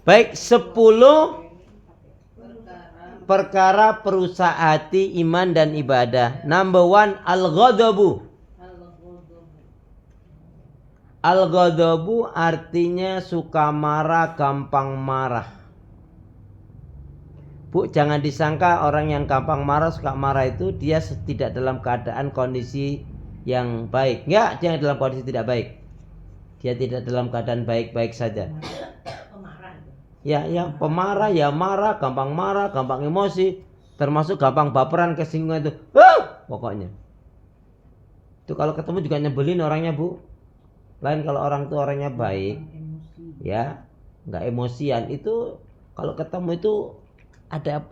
Baik, 10 perkara perusak hati iman dan ibadah. Number 1, al-ghadabu. Al-ghadabu artinya suka marah, gampang marah. Bu, jangan disangka orang yang gampang marah, suka marah itu dia tidak dalam keadaan kondisi yang baik. Enggak, dia dalam kondisi tidak baik. Dia tidak dalam keadaan baik-baik saja. Ya, pemarah, ya marah, gampang emosi, termasuk gampang baperan, kesinggungan itu. Pokoknya. Itu kalau ketemu juga nyebelin orangnya, Bu. Lain kalau orang itu orangnya baik, ya, nggak emosian, itu kalau ketemu itu ada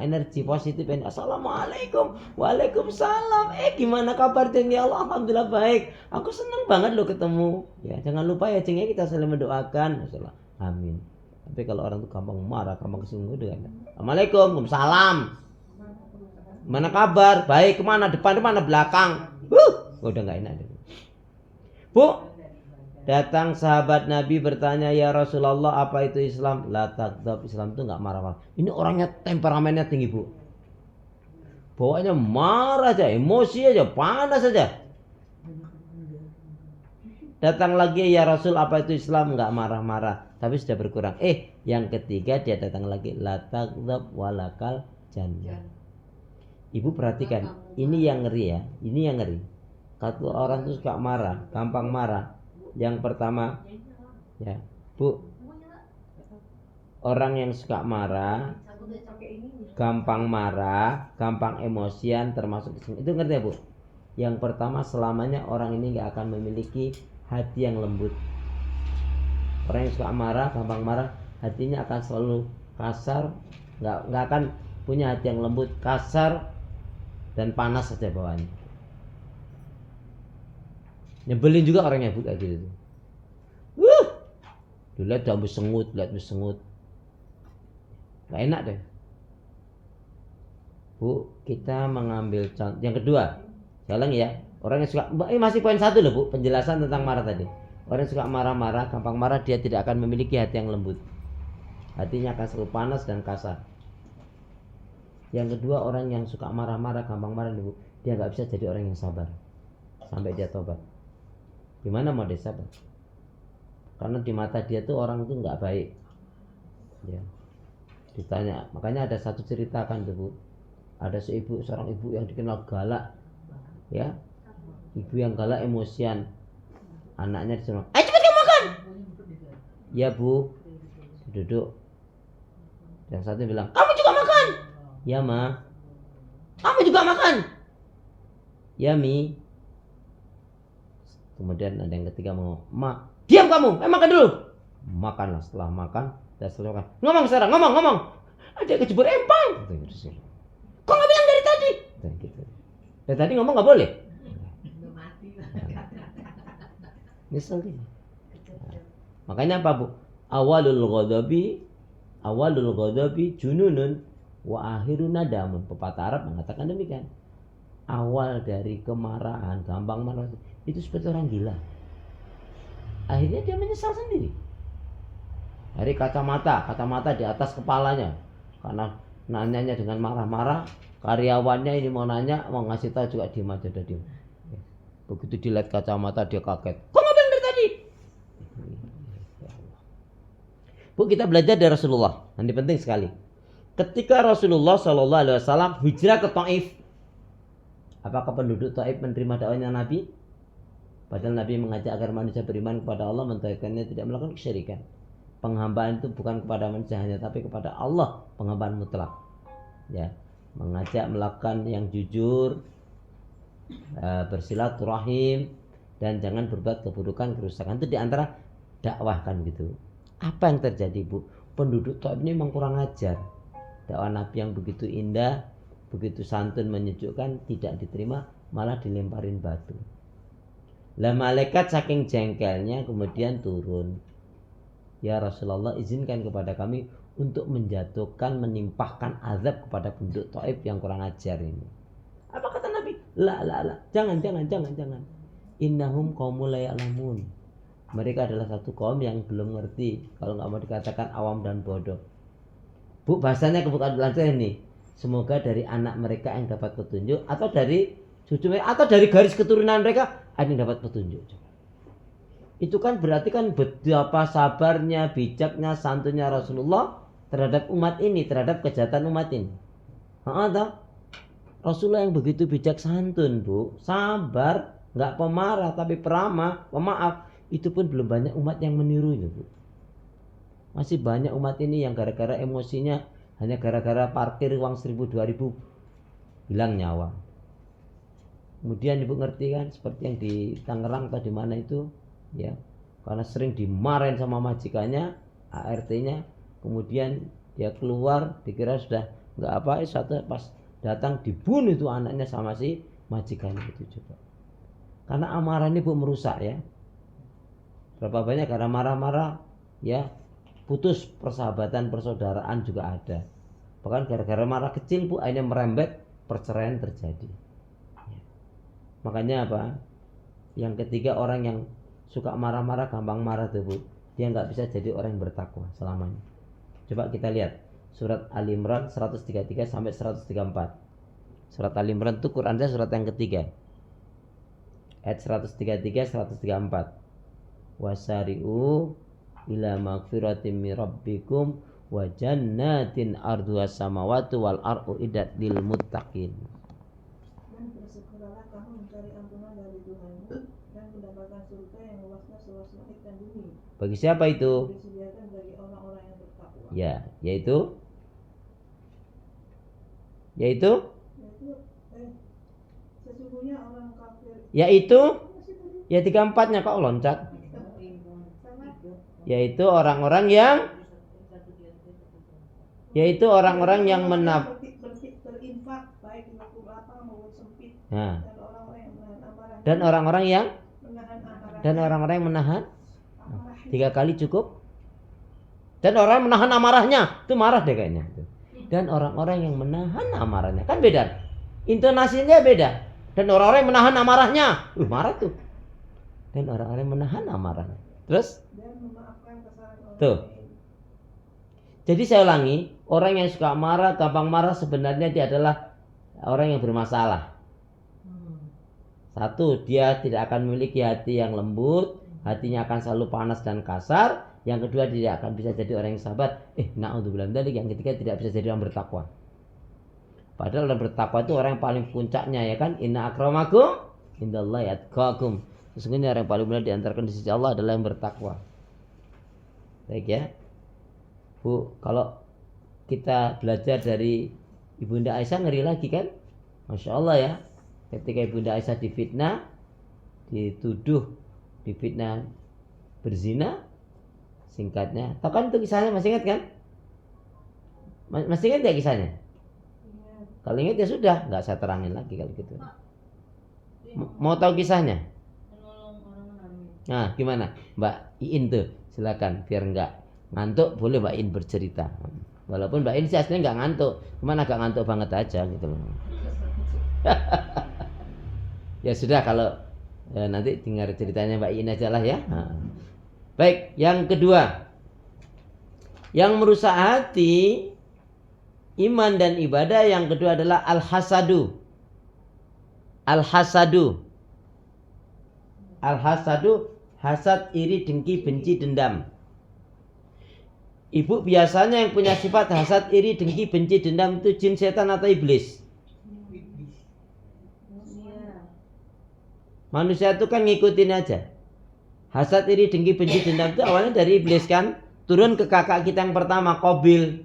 energi positif. Assalamualaikum, waalaikumsalam, gimana kabar Ceng? Ya Allah, alhamdulillah baik, aku senang banget lo ketemu. Ya, jangan lupa ya Ceng, kita saling mendoakan. Amin. Tapi kalau orang itu gampang marah, gampang kesinggung, udah kan. Assalamualaikum, salam. Mana kabar? Baik, kemana? Depan, belakang. Udah nggak enak. Bu, datang sahabat Nabi bertanya, ya Rasulullah, apa itu Islam? La taghdab, Islam itu nggak marah-marah. Ini orangnya temperamennya tinggi, Bu. Bawaannya marah aja, emosi aja, panas aja. Datang lagi, ya Rasul, apa itu Islam? Nggak marah-marah, tapi sudah berkurang. Yang ketiga dia datang lagi, la taghdab walakal jannah. Ibu perhatikan, ini yang ngeri ya, ini yang ngeri. Kalau orang itu suka marah, gampang marah. Yang pertama, ya, Bu, orang yang suka marah, gampang marah, gampang emosian, termasuk itu ngerti ya, Bu? Yang pertama, selamanya orang ini nggak akan memiliki hati yang lembut. Orang yang suka marah, gampang marah, hatinya akan selalu kasar, nggak akan punya hati yang lembut, kasar dan panas saja bawaannya. Nyebelin juga orangnya, Bu, kayak gitu. Lihat udah bersengut, nggak enak deh. Bu, kita mengambil contoh yang kedua. Sekarang ya, orang yang suka, masih poin 1 loh, Bu, penjelasan tentang marah tadi. Orang yang suka marah-marah, gampang marah, dia tidak akan memiliki hati yang lembut. Hatinya akan selalu panas dan kasar. Yang kedua, orang yang suka marah-marah, gampang marah, Bu, dia nggak bisa jadi orang yang sabar sampai dia tobat. Gimana mau dia sabar? Karena di mata dia tuh orang itu nggak baik. Ya. Ditanya, makanya ada satu cerita kan tuh, Bu. Ada seorang ibu yang dikenal galak, ya. Ibu yang galak, emosian. Anaknya disuruh, ayo cepat kamu makan. Ya, Bu. Duduk. Yang satu bilang, kamu juga makan. Ya, Ma. Kamu juga makan. Ya, Mi. Kemudian ada yang ketiga mau, Ma, diam kamu, makan dulu. Makanlah, setelah makan, dan setelah makan, ngomong sekarang, ngomong. Ada yang kejebur empang. Kok nggak bilang dari tadi? Dari tadi ngomong nggak boleh. Misal ini. Makanya apa, Bu? Awalul ghadabi jununun wa akhirun nadamun. Pepatah Arab mengatakan demikian. Awal dari kemarahan, gampang marah, itu seperti orang gila. Akhirnya dia menyesal sendiri. Dari kacamata di atas kepalanya, karena nanyanya dengan marah-marah. Karyawannya ini mau nanya, mau ngasih tahu juga diem aja, udah diem. Begitu dilihat kacamata dia kaget. Kok nggak bilang dari tadi? Bu, kita belajar dari Rasulullah. Ini penting sekali. Ketika Rasulullah SAW hijrah ke Taif, apakah penduduk Taif menerima dakwahnya Nabi? Padahal Nabi mengajak agar manusia beriman kepada Allah, mentauhidkannya, tidak melakukan kesyirikan. Penghambaan itu bukan kepada manusia hanya, tapi kepada Allah, penghambaan mutlak. Ya, mengajak melakukan yang jujur, bersilaturahim, dan jangan berbuat keburukan, kerusakan. Itu diantara dakwah kan gitu. Apa yang terjadi, Bu? Penduduk Taif ini memang kurang ajar. Dakwah Nabi yang begitu indah, begitu santun, menyejukkan, tidak diterima, malah dilemparin batu. Lah malaikat saking jengkelnya kemudian turun. Ya Rasulullah, izinkan kepada kami untuk menjatuhkan, menimpahkan azab kepada penduduk Taif yang kurang ajar ini. Apa kata Nabi? La, jangan. Innahum qaumul la ya'lamun. mereka adalah satu kaum yang belum ngerti, kalau nggak mau dikatakan awam dan bodoh. Bu, bahasanya kebukaan lancar ini, semoga dari anak mereka yang dapat petunjuk, atau dari cucu mereka, atau dari garis keturunan mereka ada yang dapat petunjuk. Itu kan berarti kan betapa sabarnya, bijaknya, santunnya Rasulullah terhadap umat ini, terhadap kejahatan umat ini. Rasulullah yang begitu bijak santun, Bu, sabar, nggak pemarah tapi peramah, pemaaf. Itu pun belum banyak umat yang menirunya, Bu. Masih banyak umat ini yang gara-gara emosinya, hanya gara-gara parkir uang 1000-2000 hilang nyawa. Kemudian Ibu ngerti kan, seperti yang di Tangerang atau di mana itu, ya, karena sering dimarahin sama majikannya, ART-nya, kemudian dia keluar, dikira sudah nggak apa, satu pas datang dibunuh itu anaknya sama si majikannya itu juga. Karena amarah ini Bu merusak ya. Berapa banyak karena marah-marah ya putus persahabatan persaudaraan juga ada. Bahkan gara-gara marah kecil Bu akhirnya merembet perceraian terjadi. Ya. Makanya apa? Yang ketiga orang yang suka marah-marah, gampang marah tuh Bu, dia nggak bisa jadi orang yang bertakwa selamanya. Coba kita lihat surat Ali Imran 133 sampai 134. Surat Ali Imran itu Qurannya surat yang ketiga. Ayat 133 134. Wasari'u ila magfiratin min rabbikum wa jannatin arduha samawati wal ardu iddat lil muttaqin. Dan bersegeralah kamu mencari ampunan dari Tuhanmu dan mendapatkan surga yang luasnya seluas langit dan bumi. Bagi siapa itu? Disediakan bagi orang-orang yang bertakwa. Ya, yaitu sesungguhnya orang kafir. Yaitu ya 34-nya kok loncat. Yaitu orang-orang yang berinfak baik di waktu lapang maupun sempit. Nah. Dan orang-orang yang menahan 3 kali cukup. Dan orang yang menahan amarahnya, itu marah deh kayaknya. Dan orang-orang yang menahan amarahnya, kan beda. Intonasinya beda. Dan orang-orang yang menahan amarahnya, marah tuh. Dan orang-orang yang menahan amarahnya. Terus? Tuh. Jadi saya ulangi, orang yang suka marah, gampang marah sebenarnya dia adalah orang yang bermasalah. Satu, dia tidak akan memiliki hati yang lembut, hatinya akan selalu panas dan kasar. Yang kedua, dia tidak akan bisa jadi orang yang sahabat. Na'udzubillah dzalik. Yang ketiga, tidak bisa jadi orang bertakwa. Padahal orang bertakwa itu orang yang paling puncaknya, ya kan? Inna akramakum indallahi atqakum. Sesungguhnya orang yang paling mulia diantarkan di sisi Allah adalah yang bertakwa. Baik ya. Bu, kalau kita belajar dari Ibunda Aisyah ngeri lagi kan? Masya Allah ya. Ketika Ibunda Aisyah difitnah, dituduh difitnah berzina, singkatnya. Tahu kan itu kisahnya, masih ingat kan? Masih ingat ya kisahnya? Kalau ingat ya sudah, nggak saya terangin lagi kalau gitu. Mau tahu kisahnya? Nah, gimana? Mbak Iin tuh, silakan biar nggak ngantuk, boleh Mbak Iin bercerita. Walaupun Mbak Iin sih aslinya nggak ngantuk, cuman agak ngantuk banget aja gitu loh. Ya sudah, kalau nanti dengar ceritanya Mbak Iin aja lah ya. Baik, yang kedua, yang merusak hati, iman dan ibadah, yang kedua adalah al-hasadu. Al-hasadu, hasad, iri, dengki, benci, dendam. Ibu biasanya yang punya sifat hasad, iri, dengki, benci, dendam itu jin, setan atau iblis? Manusia itu kan ngikutin aja. Hasad, iri, dengki, benci, dendam itu awalnya dari iblis kan? Turun ke kakak kita yang pertama, Qabil.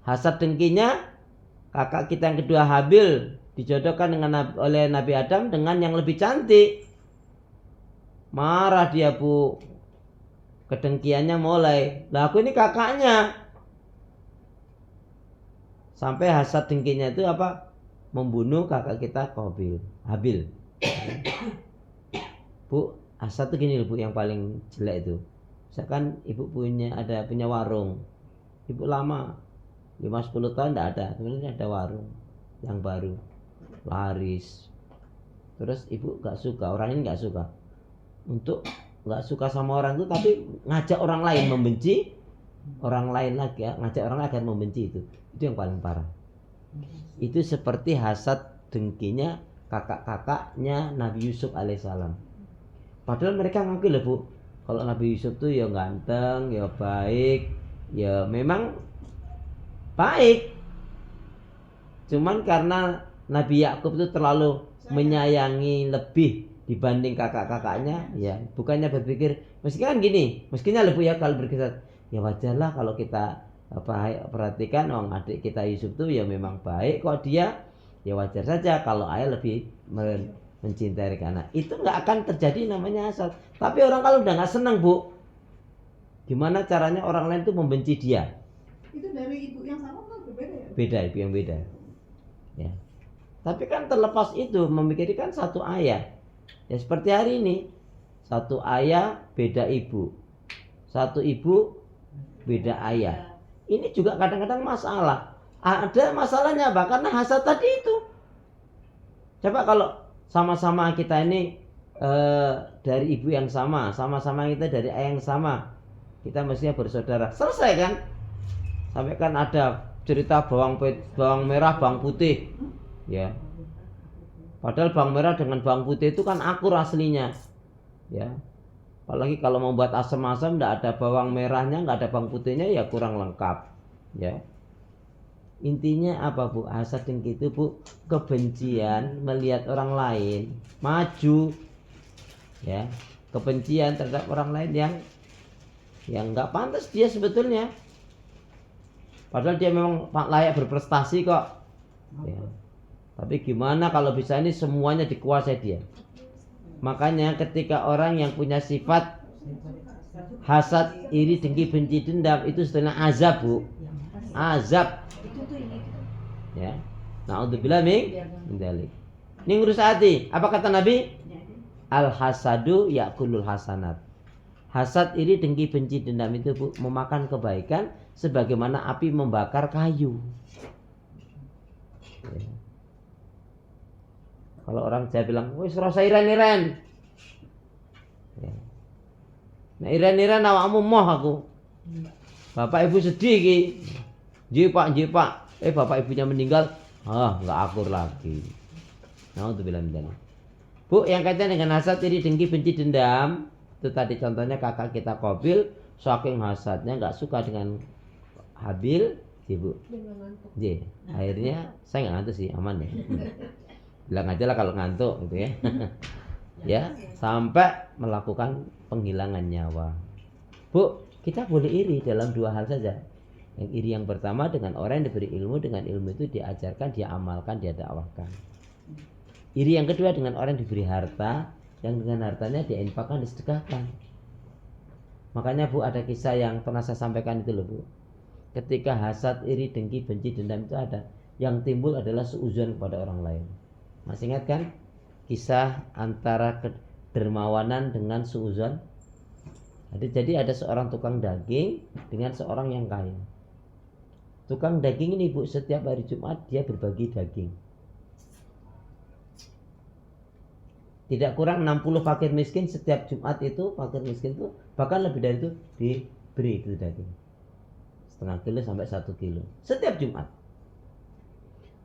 Hasad dengkinya kakak kita yang kedua, Habil, dijodohkan oleh Nabi Adam dengan yang lebih cantik. Marah dia Bu. Kedengkiannya mulai. Lah aku ini kakaknya. Sampai hasad dengkinya itu apa? Membunuh kakak kita Habil. Bu, hasad itu gini Bu, yang paling jelek itu. Misalkan ibu punya warung. Ibu lama 5-10 tahun tidak ada, kemudian ada warung yang baru laris. Terus ibu gak suka, orang ini gak suka. Untuk nggak suka sama orang itu, tapi ngajak orang lain membenci orang lain lagi, ya, ngajak orang lain agar membenci itu yang paling parah. Itu seperti hasad dengkinya kakak-kakaknya Nabi Yusuf alaihissalam. Padahal mereka ngaku loh Bu, kalau Nabi Yusuf tuh ya ganteng, ya baik, ya memang baik. Cuman karena Nabi Yakub itu terlalu menyayangi lebih dibanding kakak-kakaknya, ya bukannya berpikir mestinya kan gini, mestinya lebih ya kalau berkisah ya wajarlah kalau kita perhatikan orang adik kita Yusuf tuh ya memang baik kok dia, ya wajar saja kalau ayah lebih mencintai anak. Itu nggak akan terjadi namanya hasad. Tapi orang kalau udah nggak senang Bu, gimana caranya orang lain tuh membenci dia? Itu dari ibu yang sama kan berbeda ya? Beda, ibu yang beda. Ya. Tapi kan terlepas itu memikirkan satu ayah. Ya seperti hari ini, satu ayah beda ibu, satu ibu beda ayah. Ini juga kadang-kadang masalah. Ada masalahnya apa? Karena hasad tadi itu. Coba kalau sama-sama kita ini dari ibu yang sama, sama-sama kita dari ayah yang sama, kita mestinya bersaudara. Selesai kan? Sampai kan ada cerita bawang merah, bawang putih, ya. Padahal bawang merah dengan bawang putih itu kan akur aslinya, ya. Apalagi kalau mau buat asam-asam, tidak ada bawang merahnya, nggak ada bawang putihnya, ya kurang lengkap, ya. Intinya apa Bu? Hasad dengki itu Bu, kebencian melihat orang lain maju, ya. Kebencian terhadap orang lain yang nggak pantas dia sebetulnya. Padahal dia memang layak berprestasi kok, ya. Tapi gimana kalau bisa ini semuanya dikuasai dia. Makanya ketika orang yang punya sifat hasad, iri, dengki, benci, dendam, itu sebetulnya azab Bu. Azab. Ya. Na'udzubillah min dzalik. Ini ngurus hati. Apa kata Nabi? Al hasadu yakulul hasanat. Hasad, iri, dengki, benci, dendam itu Bu, memakan kebaikan sebagaimana api membakar kayu. Ya. Kalau orang Jawa bilang, wis rasa iren-iren. Ya. Nah iren-iren awakmu moh aku. Bapak ibu sedih ki. Nggih Pak. Bapak ibunya meninggal, enggak akur lagi. Nah, untuk bilang begini. Bu, yang kaitan dengan hasad, iri, dengki, benci, dendam, itu tadi contohnya kakak kita Qabil, saking hasadnya enggak suka dengan Habil, Bu. Nggih. Akhirnya saya enggak ngantuk sih, aman ya. Bilang aja lah kalau ngantuk gitu ya. Ya, sampai melakukan penghilangan nyawa. Bu, kita boleh iri dalam dua hal saja. Yang iri yang pertama dengan orang yang diberi ilmu, dengan ilmu itu diajarkan, dia amalkan, dia dakwahkan. Iri yang kedua dengan orang yang diberi harta, yang dengan hartanya dia infakkan, disedekahkan. Makanya Bu, ada kisah yang pernah saya sampaikan itu loh Bu. Ketika hasad, iri, dengki, benci, dendam itu ada, yang timbul adalah suudzon kepada orang lain. Masih ingat kan kisah antara kedermawanan dengan suudzon? Jadi ada seorang tukang daging dengan seorang yang kaya. Tukang daging ini Bu, setiap hari Jumat dia berbagi daging. Tidak kurang 60 fakir miskin setiap Jumat itu, fakir miskin itu bahkan lebih dari itu diberi itu daging. Setengah kilo sampai 1 kilo setiap Jumat.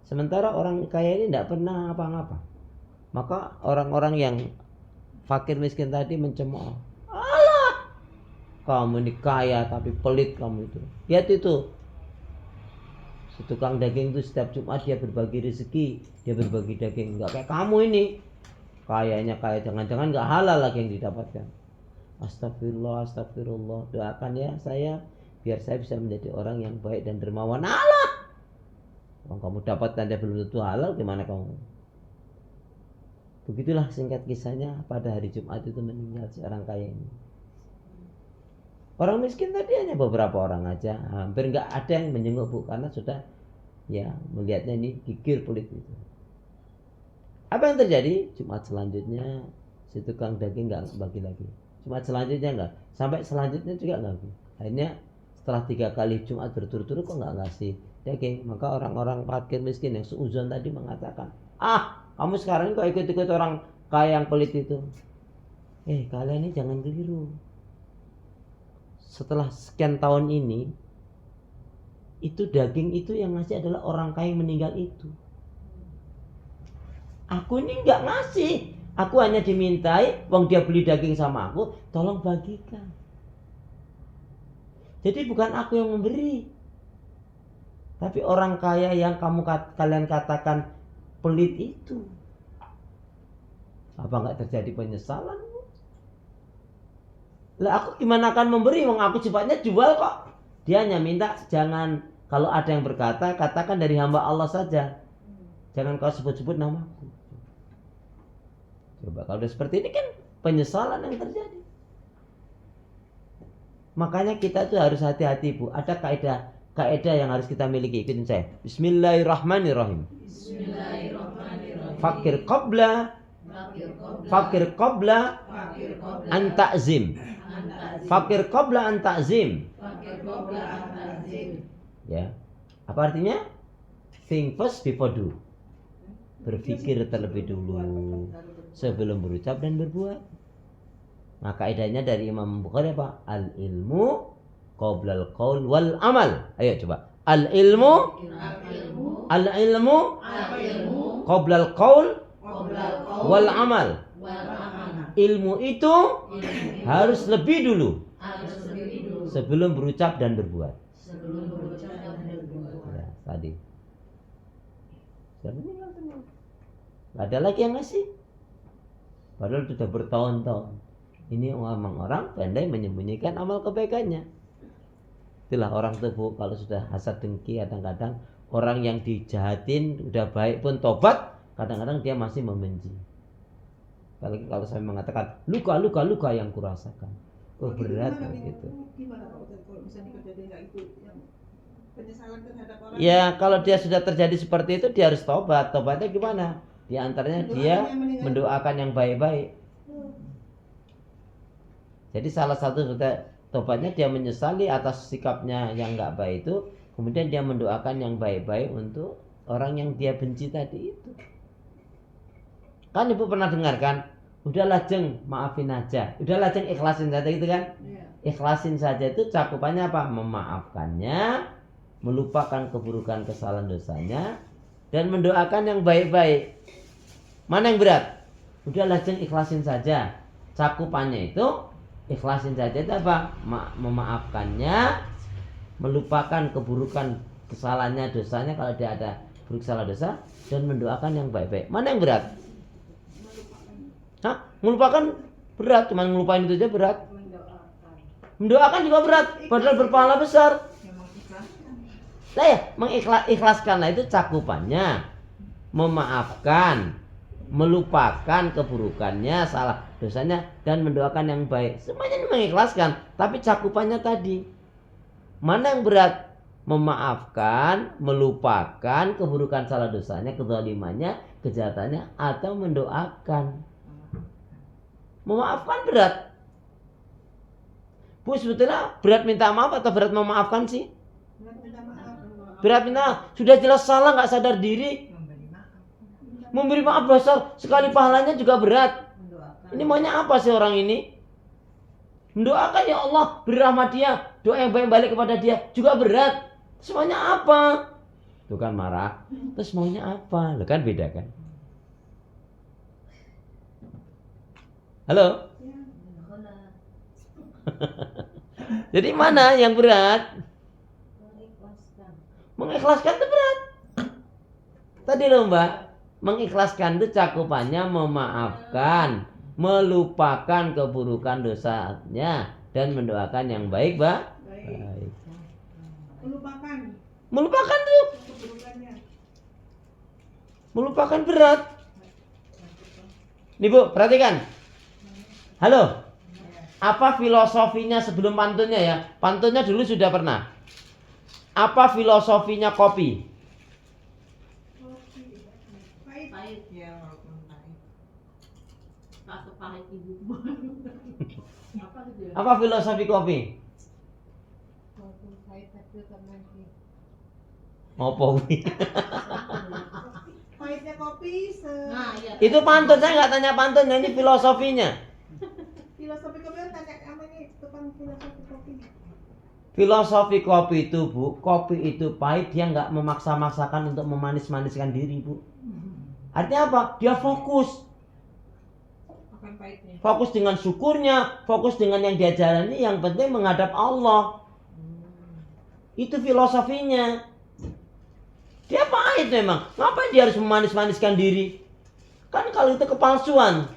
Sementara orang kaya ini tidak pernah apa-apa. Maka orang-orang yang fakir miskin tadi mencemooh. Alah, kamu ini kaya tapi pelit kamu itu. Lihat itu. Si tukang daging itu setiap Jumat dia berbagi rezeki, dia berbagi daging. Enggak kayak kamu ini. Kayanya kaya, jangan-jangan enggak halal lagi yang didapatkan. Astagfirullah. Doakan ya saya biar saya bisa menjadi orang yang baik dan dermawan. Alah. Kalau kamu dapat tanda belum tentu halal, gimana kamu? Begitulah singkat kisahnya, pada hari Jumat itu meninggal si orang kaya ini. Orang miskin tadi hanya beberapa orang aja, hampir nggak ada yang menjenguk Bu, karena sudah ya melihatnya ini gigir pelit itu. Apa yang terjadi? Jumat selanjutnya si tukang daging nggak bagi lagi. Jumat selanjutnya nggak, sampai selanjutnya juga nggak. Akhirnya setelah 3 kali Jumat berturut-turut kok nggak ngasih daging, maka orang-orang fakir miskin yang suudzon tadi mengatakan, kamu sekarang kok ikut-ikut orang kaya yang pelit itu. Kalian ini jangan keliru. Setelah sekian tahun ini, itu daging itu yang ngasih adalah orang kaya yang meninggal itu. Aku ini nggak ngasih. Aku hanya dimintai, wong dia beli daging sama aku, tolong bagikan. Jadi bukan aku yang memberi, tapi orang kaya yang kalian katakan pelit itu. Apa nggak terjadi penyesalan? Lah aku gimana akan memberi? Wong aku sifatnya jual kok. Dia hanya minta jangan, kalau ada yang berkata, katakan dari hamba Allah saja. Jangan kau sebut-sebut namaku. Coba kalau udah seperti ini kan penyesalan yang terjadi. Makanya kita tuh harus hati-hati, Bu. Ada kaidah yang harus kita miliki. Ikutin saya. Bismillahirrahmanirrahim. Fakir qabla an ta'zim. Fakir qabla an ta'zim. Ya. Apa artinya? Think first before do. Berpikir terlebih dulu sebelum berucap dan berbuat. Nah, kaidahnya dari Imam Bukhari apa? Al-ilmu qoblal qaul wal amal. Ayo coba. Al-ilmu qoblal qaul wal amal. Ilmu itu harus lebih dulu sebelum berucap dan berbuat. Ya, tadi. Siapa nih? Gak ada lagi yang ngasih. Padahal sudah bertahun-tahun. Ini memang orang pandai menyembunyikan amal kebaikannya. Itulah orang tuh, kalau sudah hasad dengki, kadang-kadang orang yang dijahatin udah baik pun tobat, kadang-kadang dia masih membenci. Kalau saya mengatakan luka yang kurasakan, berat gitu. Gimana kalau misalnya kejadian kayak itu, yang penyesalan terhadap orang? Ya kalau dia sudah terjadi seperti itu, dia harus tobat. Tobatnya gimana? Di antaranya dia mendoakan yang baik-baik. Jadi salah satu tobatnya dia menyesali atas sikapnya yang nggak baik itu, kemudian dia mendoakan yang baik-baik untuk orang yang dia benci tadi itu. Kan ibu pernah dengar kan? Udahlah jeng, maafin aja. Udahlah jeng, ikhlasin saja gitu kan? Ikhlasin saja itu cakupannya apa? Memaafkannya, melupakan keburukan kesalahan dosanya, dan mendoakan yang baik-baik. Mana yang berat? Udahlah jeng, ikhlasin saja. Cakupannya itu ikhlasin saja itu apa? Memaafkannya, melupakan keburukan kesalahannya, dosanya kalau dia ada buruk salah dosa, dan mendoakan yang baik-baik. Mana yang berat? Hah? Melupakan berat, cuma ngelupain itu aja berat. Mendoakan juga berat, padahal berpahala besar. Nah ya, mengikhlaskanlah itu cakupannya. Memaafkan, melupakan keburukannya, salah dosanya, dan mendoakan yang baik. Semuanya ini mengikhlaskan, tapi cakupannya tadi. Mana yang berat? Memaafkan, melupakan keburukan salah dosanya, kezalimannya, kejahatannya, atau mendoakan. Memaafkan berat. Bu, sebetulnya berat minta maaf atau berat memaafkan sih? Berat minta maaf. Sudah jelas salah, nggak sadar diri. Memberi maaf besar sekali, pahalanya juga berat. Ini maunya apa sih orang ini? Mendoakan ya Allah beri rahmat dia, doa yang baik balik kepada dia juga berat. Semuanya apa? Tuh kan marah. Terus maunya apa? Loh kan beda kan? Halo? Jadi mana yang berat? Mengikhlaskan itu berat. Tadi loh Mbak, mengikhlaskan itu cakupannya memaafkan, melupakan keburukan dosanya, dan mendoakan yang baik, Mbak. Baik. Melupakan tuh. Melupakan berat. Nih Bu, perhatikan. Halo. Apa filosofinya sebelum pantunnya ya? Pantunnya dulu sudah pernah. Apa filosofinya kopi? Pahit ya, walaupun pahit. Tak sepahit ibu. Apa filosofi kopi? Apa wi? Pahitnya kopi Itu pantun, saya nggak tanya pantunnya, ini filosofinya. filosofi kopi tanya apa ini tukang filosofi kopi. Filosofi kopi itu, Bu, kopi itu pahit, dia nggak memaksa-maksakan untuk memanis-maniskan diri, Bu. Artinya apa? Dia fokus. Akan pahitnya. Fokus dengan syukurnya, fokus dengan yang dia jalani, yang penting menghadap Allah. Itu filosofinya. Dia pahit memang. Ngapain dia harus memanis-maniskan diri? Kan kalau itu kepalsuan.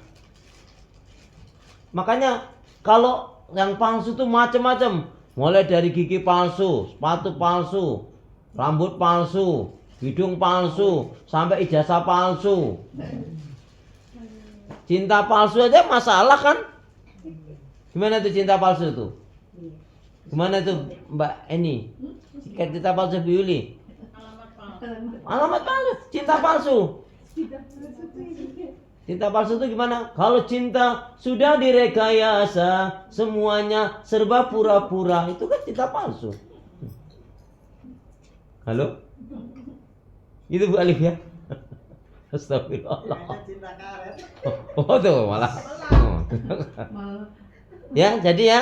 Makanya kalau yang palsu itu macam-macam. Mulai dari gigi palsu, sepatu palsu, rambut palsu, hidung palsu, sampai ijazah palsu. Cinta palsu aja masalah kan? Gimana tuh cinta palsu tuh? Gimana tuh Mbak Eni? Cinta palsu Bu Yuli? Alamat palsu, cinta palsu. Cinta palsu itu gimana? Kalau cinta sudah direkayasa, semuanya serba pura-pura, itu kan cinta palsu. Halo? Itu Bu Alif ya? Astagfirullah. Oh tuh malah. Ya, jadi ya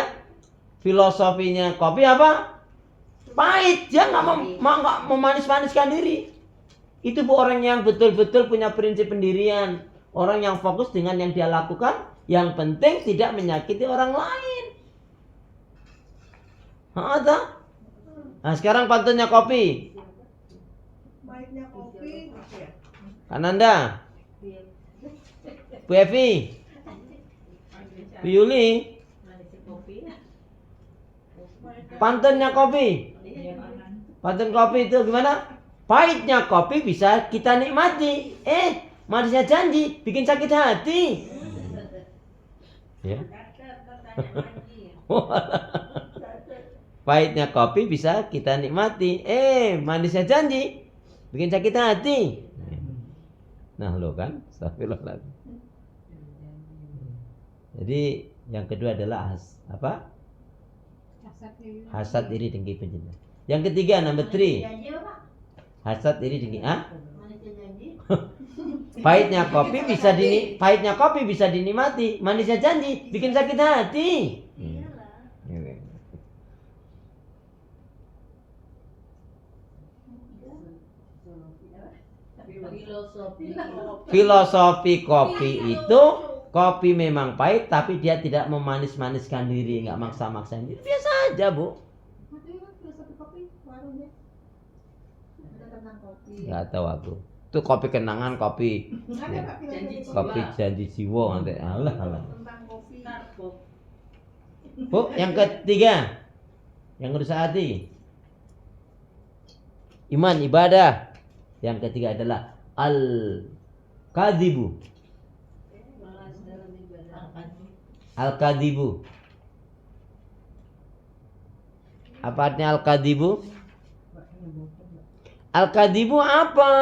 filosofinya kopi apa? Pahit, dia nggak memanis-maniskan diri. Itu Bu orang yang betul-betul punya prinsip pendirian. Orang yang fokus dengan yang dia lakukan, yang penting tidak menyakiti orang lain. Ada. Nah sekarang pantunnya kopi. Baiknya kopi. Kananda, Bu Evi, Bu Yuli. Pantunnya kopi. Pantun kopi itu gimana? Pahitnya kopi bisa kita nikmati. Manisnya janji bikin sakit hati. Ya. Pahitnya kopi bisa kita nikmati. Manisnya janji bikin sakit hati. Nah lo kan, astagfirullahaladzim. Jadi yang kedua adalah hasad, iri, dengki, pencintaan. Yang ketiga number 3. Hasad, iri, dengki. Pahitnya kopi bisa dinikmati, manisnya janji bikin sakit hati. Filosofi kopi itu, kopi memang pahit tapi dia tidak memanis-maniskan diri, nggak maksa-maksain diri, biasa aja Bu. Filosofi kopi warungnya ada tentang kopi. Nggak tahu aku. Itu kopi kenangan, kopi janji jiwa nanti. Alah. Tentang kopi. Bu, yang ketiga, yang merusak hati, iman, ibadah. Yang ketiga adalah al-kadzibu. Al-kadzibu. Apa artinya al-kadzibu? Al-kadzibu apa?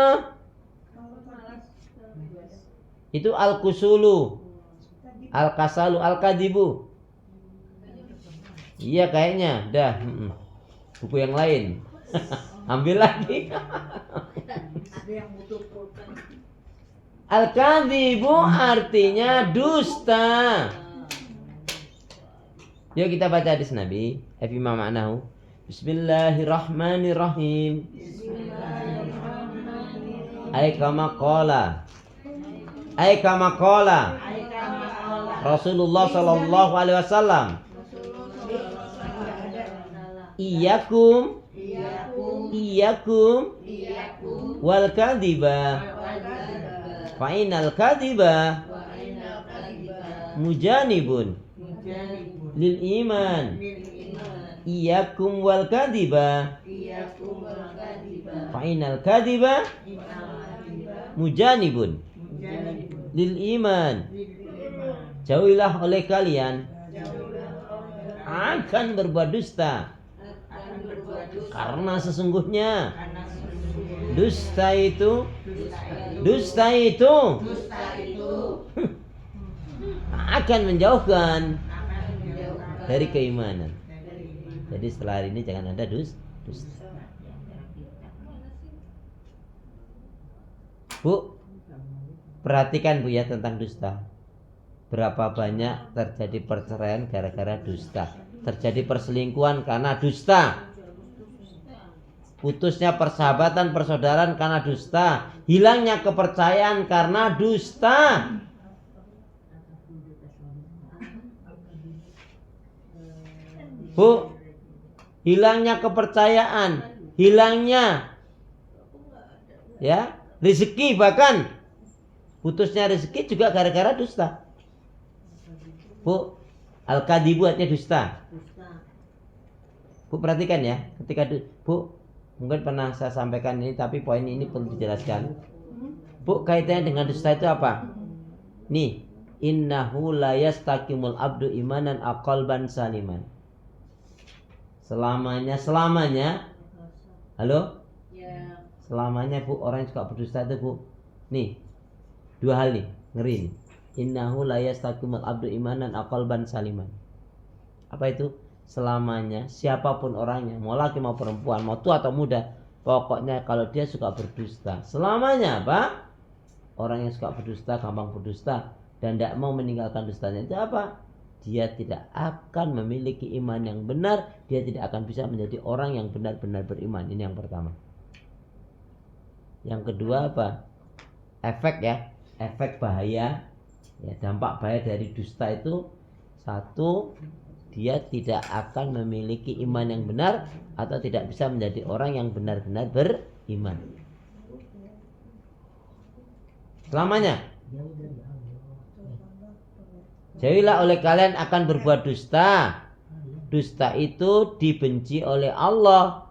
Itu al-kusulu, al-kasalu, al-kadzibu. Iya kayaknya, dah. Buku yang lain. Ambil lagi. Al-kadzibu artinya dusta. Yuk kita baca hadis Nabi. Afima ma'nahu. Bismillahirrahmanirrahim. Ay kama qala Rasulullah sallallahu alaihi wasallam. Iyakum wal kadhiba fa inal kadhiba mujanibun lil iman. Iyakum wal kadhiba fa inal kadhiba mujanibun lil iman. Jauhilah oleh kalian akan berbuat dusta, karena sesungguhnya dusta itu akan menjauhkan dari keimanan. Jadi setelah hari ini jangan ada dusta. Bu, perhatikan Bu ya tentang dusta. Berapa banyak terjadi perceraian gara-gara dusta? Terjadi perselingkuhan karena dusta. Putusnya persahabatan persaudaraan karena dusta. Hilangnya kepercayaan karena dusta. Bu, hilangnya kepercayaan, hilangnya ya rezeki, bahkan putusnya rezeki juga gara-gara dusta. Bu, al-kadhibu artinya dusta. Bu perhatikan ya, ketika Bu mungkin pernah saya sampaikan ini, tapi poin ini perlu dijelaskan. Bu, kaitannya dengan dusta itu apa? Nih, innahu la yastaqimul abdu imanan aqalban saliman. Selamanya halo? Ya. Selamanya Bu, orang yang suka berdusta itu Bu. Nih, dua hal nih, ngeri nih. Innahu la yastaqimul abdu imanan aqalban saliman. Apa itu? Selamanya siapapun orangnya, mau laki mau perempuan, mau tua atau muda, pokoknya kalau dia suka berdusta, selamanya apa? Orang yang suka berdusta, gampang berdusta dan tidak mau meninggalkan dustanya, itu apa? Dia tidak akan memiliki iman yang benar. Dia tidak akan bisa menjadi orang yang benar-benar beriman. Ini yang pertama. Yang kedua apa? Efek ya, efek bahaya ya, dampak bahaya dari dusta itu, satu, dia tidak akan memiliki iman yang benar atau tidak bisa menjadi orang yang benar-benar beriman selamanya. Jauhilah oleh kalian akan berbuat dusta. Dusta itu dibenci oleh Allah.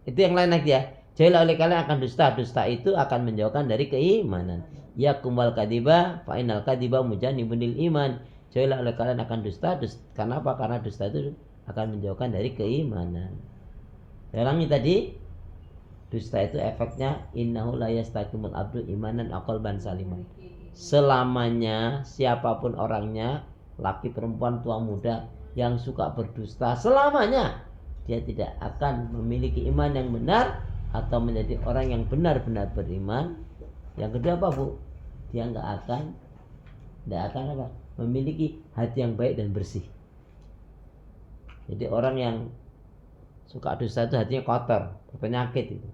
Itu yang lain lagi ya. Jauhilah oleh kalian akan dusta. Dusta itu akan menjauhkan dari keimanan. Yakumul kadiba fa innal kadiba mujanibunil iman. Jauhilah oleh kalian akan dusta. Karena apa? Karena dusta itu akan menjauhkan dari keimanan. Saya ulangi tadi. Dusta itu efeknya innahu la yastaqimul abdu imanan aqalban saliman. Selamanya siapapun orangnya, laki perempuan tua muda yang suka berdusta, selamanya dia tidak akan memiliki iman yang benar atau menjadi orang yang benar-benar beriman. Yang kedua apa Bu? Dia tidak akan apa? Memiliki hati yang baik dan bersih. Jadi orang yang suka dusta itu hatinya kotor, berpenyakit itu.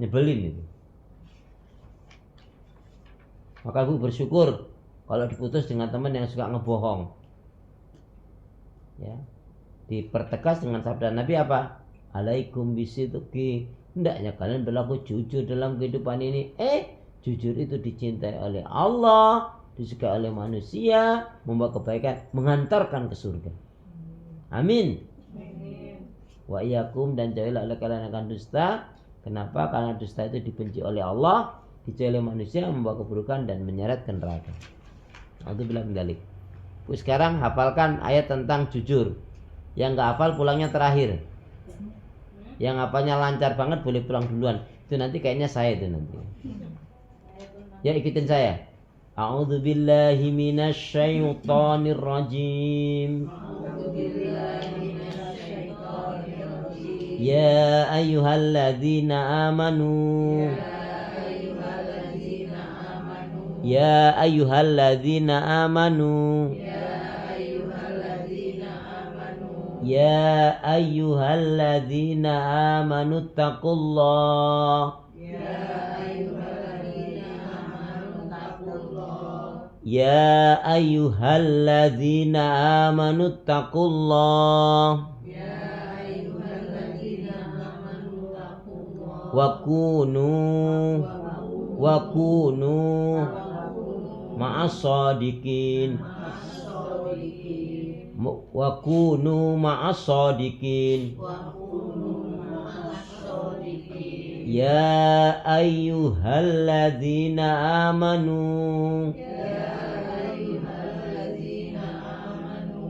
Nyebelin itu. Maka Bu bersyukur kalau diputus dengan teman yang suka ngebohong. Ya. Dipertegas dengan sabda Nabi apa? Alaikum bisidqi. Hendaknya kalian berlaku jujur dalam kehidupan ini. Jujur itu dicintai oleh Allah, disukai oleh manusia, membawa kebaikan, mengantarkan ke surga. Amin. Wa iyyakum, dan jauhilah oleh kalian akan dusta. Kenapa? Karena dusta itu dibenci oleh Allah, dijauhi oleh manusia, membawa keburukan dan menyeret ke neraka. Itu bilang balik. Sekarang hafalkan ayat tentang jujur. Yang nggak hafal pulangnya terakhir. Yang hafalnya lancar banget boleh pulang duluan. Itu nanti kayaknya saya itu nanti. Ya ikutin saya. A'udzubillahi minasyaitonir rajim. Ya ayyuhalladzina amanu. Ya ayyuhalladzina amanu. Ya ayyuhalladzina amanu taqullah. Ya ayyuhalladzina amanu taqullah. Wa kunu ma'as shadiqin. Wa kunu ma'as shadiqin. Ya ayyuhalladzina amanu.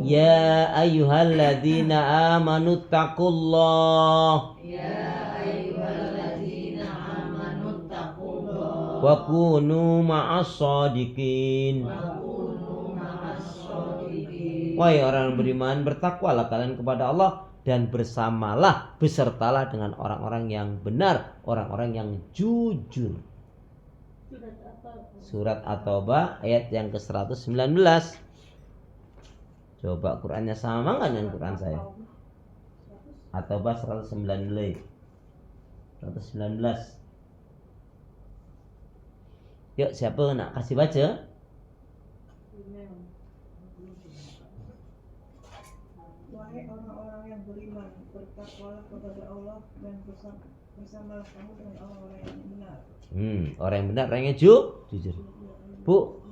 Ya ayyuhalladzina amanu taqullah. Wa kunu ma'as shadiqin. Wahai orang beriman, bertakwalah kalian kepada Allah dan bersamalah, besertalah dengan orang-orang yang benar, orang-orang yang jujur. Surat At-Taubah ayat yang ke-119. Coba Qurannya sama nggak dengan Quran saya? At-Taubah 119. Yuk, siapa nak kasih baca? Wahai orang-orang yang beriman, bertakwalah kepada Allah dan bersamalah kamu dengan orang-orang yang benar. Orang yang benar, orang yang jujur. Bu,